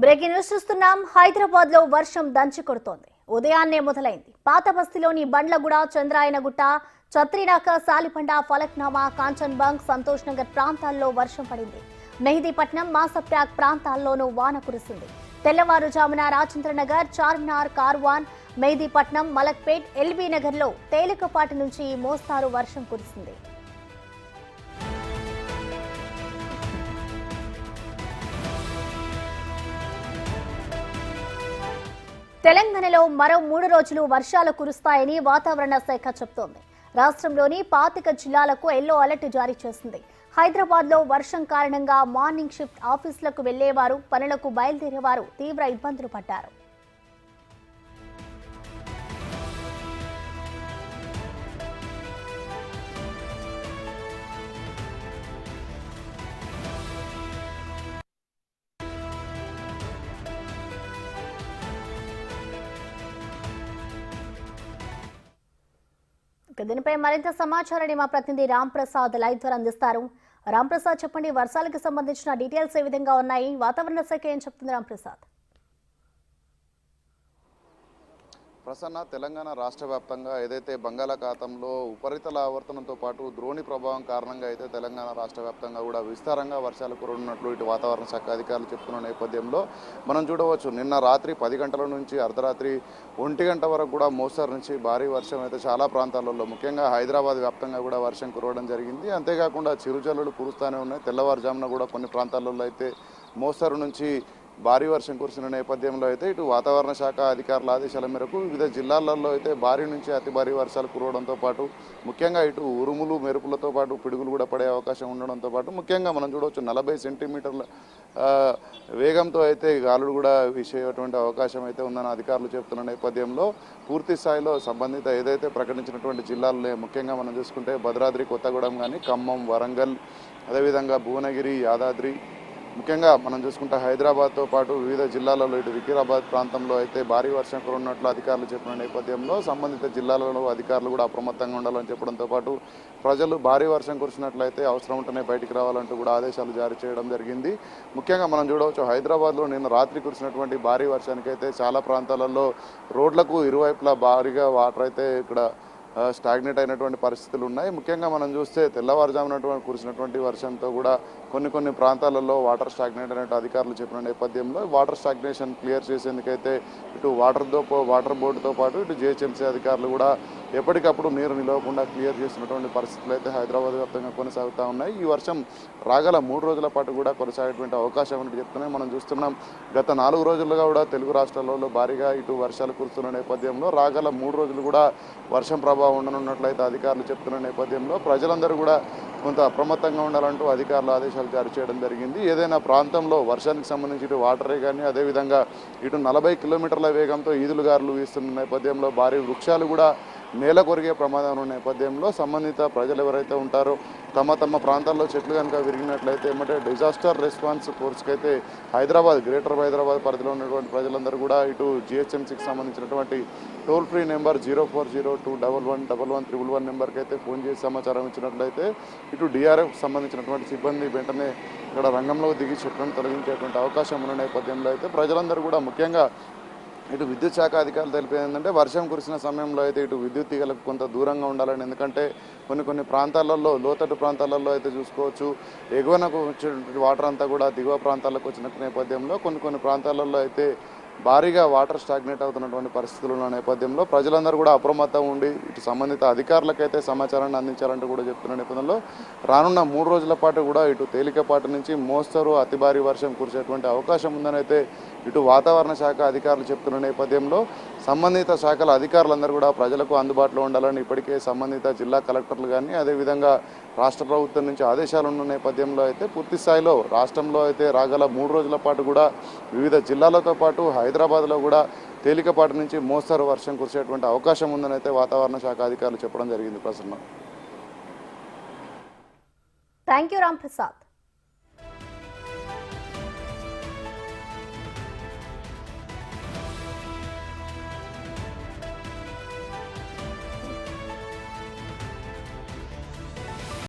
Breaking news చూస్తున్నాం. హైదరాబాద్ లో వర్షం దంచి కొడుతోంది. ఉదయాన్నే మొదలైంది. పాత బస్తీలోని బండ్లగూడ, చంద్రాయనగుట్ట, చత్రినాక, సాలిపండ, ఫలక్నామా, కాంచన్ బంగ్, సంతోష్ నగర్ ప్రాంతాల్లో వర్షం పడింది. మెహదీపట్నం, మాసప్యాక్ ప్రాంతాల్లోనూ వాన కురిసింది. తెల్లవారుజామున రాజేంద్రనగర్, చార్మినార్, కార్వాన్, మెహదీపట్నం, మలక్పేట్, ఎల్బీ నగర్లో తేలికపాటి నుంచి మోస్తారు వర్షం కురిసింది. తెలంగాణలో మరో 3 రోజులు వర్షాలు కురుస్తాయని వాతావరణ శాఖ చెబుతోంది. రాష్ట్రంలోని 25 జిల్లాలకు ఎల్లో అలర్ట్ జారీ చేసింది. హైదరాబాద్ లో వర్షం కారణంగా మార్నింగ్ షిఫ్ట్ ఆఫీసులకు వెళ్లేవారు, పనులకు బయలుదేరేవారు తీవ్ర ఇబ్బందులు పడ్డారు. దీనిపై మరింత సమాచారాన్ని మా ప్రతినిధి రామ్ ప్రసాద్ లైవ్ ద్వారా అందిస్తారు. రామ్ ప్రసాద్, చెప్పండి, వర్షాలకు సంబంధించిన డీటెయిల్స్ ఏ విధంగా ఉన్నాయి? వాతావరణ శాఖ ఏం చెప్తుంది? రామ్ ప్రసాద్. ప్రసన్న, తెలంగాణ రాష్ట్ర వ్యాప్తంగా ఏదైతే బంగాళాఖాతంలో ఉపరితల ఆవర్తనంతో పాటు ద్రోణి ప్రభావం కారణంగా అయితే తెలంగాణ రాష్ట్ర వ్యాప్తంగా కూడా విస్తారంగా వర్షాలు కురనున్నట్లు ఇటు వాతావరణ శాఖ అధికారులు చెప్తున్న నేపథ్యంలో మనం చూడవచ్చు. నిన్న రాత్రి 10 గంటల నుంచి అర్ధరాత్రి 1 గంట వరకు కూడా మోస్తరు నుంచి భారీ వర్షం అయితే చాలా ప్రాంతాలలో, ముఖ్యంగా హైదరాబాద్ వ్యాప్తంగా కూడా వర్షం కురవడం జరిగింది. అంతేకాకుండా చిరుజల్లులు కురుస్తూనే ఉన్నాయి. తెల్లవారుజామున కూడా కొన్ని ప్రాంతాలలో అయితే మోస్తరు నుంచి భారీ వర్షం కురిసిన నేపథ్యంలో అయితే ఇటు వాతావరణ శాఖ అధికారుల ఆదేశాల మేరకు వివిధ జిల్లాలలో అయితే భారీ నుంచి అతి భారీ వర్షాలు కురవడంతో పాటు ముఖ్యంగా ఇటు ఉరుములు, మెరుపులతో పాటు పిడుగులు కూడా పడే అవకాశం ఉండడంతో పాటు ముఖ్యంగా మనం చూడవచ్చు 40 సెంటీమీటర్ల వేగంతో అయితే గాలులు కూడా వీసేటువంటి అవకాశం అయితే ఉందని అధికారులు చెప్తున్న నేపథ్యంలో పూర్తి స్థాయిలో సంబంధిత ఏదైతే ప్రకటించినటువంటి జిల్లాల్లో ముఖ్యంగా మనం చూసుకుంటే భద్రాద్రి కొత్తగూడెం కానీ, ఖమ్మం, వరంగల్, అదేవిధంగా భువనగిరి, యాదాద్రి, ముఖ్యంగా మనం చూసుకుంటే హైదరాబాద్తో పాటు వివిధ జిల్లాలలో ఇటు వికారాబాద్ ప్రాంతంలో అయితే భారీ వర్షం కురున్నట్లు అధికారులు చెప్పిన నేపథ్యంలో సంబంధిత జిల్లాలలో అధికారులు కూడా అప్రమత్తంగా ఉండాలని చెప్పడంతో పాటు ప్రజలు భారీ వర్షం కురిసినట్లయితే అవసరం ఉంటేనే బయటికి రావాలంటూ కూడా ఆదేశాలు జారీ చేయడం జరిగింది. ముఖ్యంగా మనం చూడవచ్చు, హైదరాబాద్లో నిన్న రాత్రి కురిసినటువంటి భారీ వర్షానికి అయితే చాలా ప్రాంతాలలో రోడ్లకు ఇరువైపులా భారీగా వాటర్ అయితే ఇక్కడ స్టాగ్నేట్ అయినటువంటి పరిస్థితులు ఉన్నాయి. ముఖ్యంగా మనం చూస్తే తెల్లవారుజామున కురిసినటువంటి వర్షంతో కూడా కొన్ని ప్రాంతాలలో వాటర్ స్టాగ్నేట్ అయినట్టు అధికారులు చెప్పిన నేపథ్యంలో వాటర్ స్టాగ్నేషన్ క్లియర్ చేసేందుకైతే ఇటు వాటర్ బోర్డుతో పాటు ఇటు జిహెచ్ఎంసీ అధికారులు కూడా ఎప్పటికప్పుడు నీరు నిలవకుండా క్లియర్ చేసినటువంటి పరిస్థితులు అయితే హైదరాబాద్ వ్యాప్తంగా కొనసాగుతూ ఉన్నాయి. ఈ వర్షం రాగల 3 రోజుల పాటు కూడా కొనసాగేటువంటి అవకాశం ఉన్నట్టు చెప్తున్నాయి. మనం చూస్తున్నాం, గత 4 రోజులుగా కూడా తెలుగు రాష్ట్రాలలో భారీగా ఇటు వర్షాలు కురుస్తున్న నేపథ్యంలో రాగల 3 రోజులు కూడా వర్షం ప్రభావం ఉండనున్నట్లయితే అధికారులు చెప్తున్న నేపథ్యంలో ప్రజలందరూ కూడా కొంత అప్రమత్తంగా ఉండాలంటూ అధికారులు ఆదేశాలు జారీ చేయడం జరిగింది. ఏదైనా ప్రాంతంలో వర్షానికి సంబంధించి ఇటు వాటరే కానీ, అదేవిధంగా ఇటు 40 కిలోమీటర్ల వేగంతో ఈదులుగారులు వీస్తున్న నేపథ్యంలో భారీ వృక్షాలు కూడా నేల కొరిగే ప్రమాదం ఉన్న నేపథ్యంలో సంబంధిత ప్రజలు ఎవరైతే ఉంటారో తమ ప్రాంతాల్లో చెట్లు కనుక విరిగినట్లయితే ఏమంటే డిజాస్టర్ రెస్పాన్స్ ఫోర్స్కి అయితే గ్రేటర్ హైదరాబాద్ పరిధిలో ఉన్నటువంటి ప్రజలందరూ కూడా ఇటు జిహెచ్ఎంసీకి సంబంధించినటువంటి టోల్ ఫ్రీ నెంబర్ 0402111111 నెంబర్కి అయితే ఫోన్ చేసి సమాచారం ఇచ్చినట్లయితే ఇటు డిఆర్ఎఫ్ సంబంధించినటువంటి సిబ్బంది వెంటనే ఇక్కడ రంగంలోకి దిగి చెట్లను తొలగించేటువంటి అవకాశం ఉన్న నేపథ్యంలో అయితే ప్రజలందరూ కూడా ముఖ్యంగా ఇటు విద్యుత్ శాఖ అధికారులు తెలిపేది ఏంటంటే వర్షం కురిసిన సమయంలో అయితే ఇటు విద్యుత్ తీగలకు కొంత దూరంగా ఉండాలని. ఎందుకంటే కొన్ని ప్రాంతాలలో, లోతట్టు ప్రాంతాలలో అయితే చూసుకోవచ్చు, ఎగువనకు వచ్చే వాటర్ అంతా కూడా దిగువ ప్రాంతాలకు వచ్చిన నేపథ్యంలో కొన్ని ప్రాంతాలలో అయితే భారీగా వాటర్ స్టాగ్నేట్ అవుతున్నటువంటి పరిస్థితులు ఉన్న నేపథ్యంలో ప్రజలందరూ కూడా అప్రమత్తంగా ఉండి ఇటు సంబంధిత అధికారులకైతే సమాచారాన్ని అందించాలంటూ కూడా చెప్తున్న నేపథ్యంలో రానున్న 3 రోజుల పాటు కూడా ఇటు తేలికపాటి నుంచి మోస్తరు అతి భారీ వర్షం కురిసేటువంటి అవకాశం ఉందని అయితే ఇటు వాతావరణ శాఖ అధికారులు చెప్తున్న నేపథ్యంలో సంబంధిత శాఖల అధికారులందరూ కూడా ప్రజలకు అందుబాటులో ఉండాలని ఇప్పటికే సంబంధిత జిల్లా కలెక్టర్లు కానీ, అదేవిధంగా రాష్ట్ర ప్రభుత్వం నుంచి ఆదేశాలు ఉన్న నేపథ్యంలో అయితే పూర్తి స్థాయిలో రాష్ట్రంలో అయితే రాగల 3 రోజుల పాటు కూడా వివిధ జిల్లాలతో పాటు హైదరాబాద్లో కూడా తేలికపాటి నుంచి మోస్తరు వర్షం కురిసేటువంటి అవకాశం ఉందని అయితే వాతావరణ శాఖ అధికారులు చెప్పడం జరిగింది. ప్రసన్న. Thank you Ram Prasad.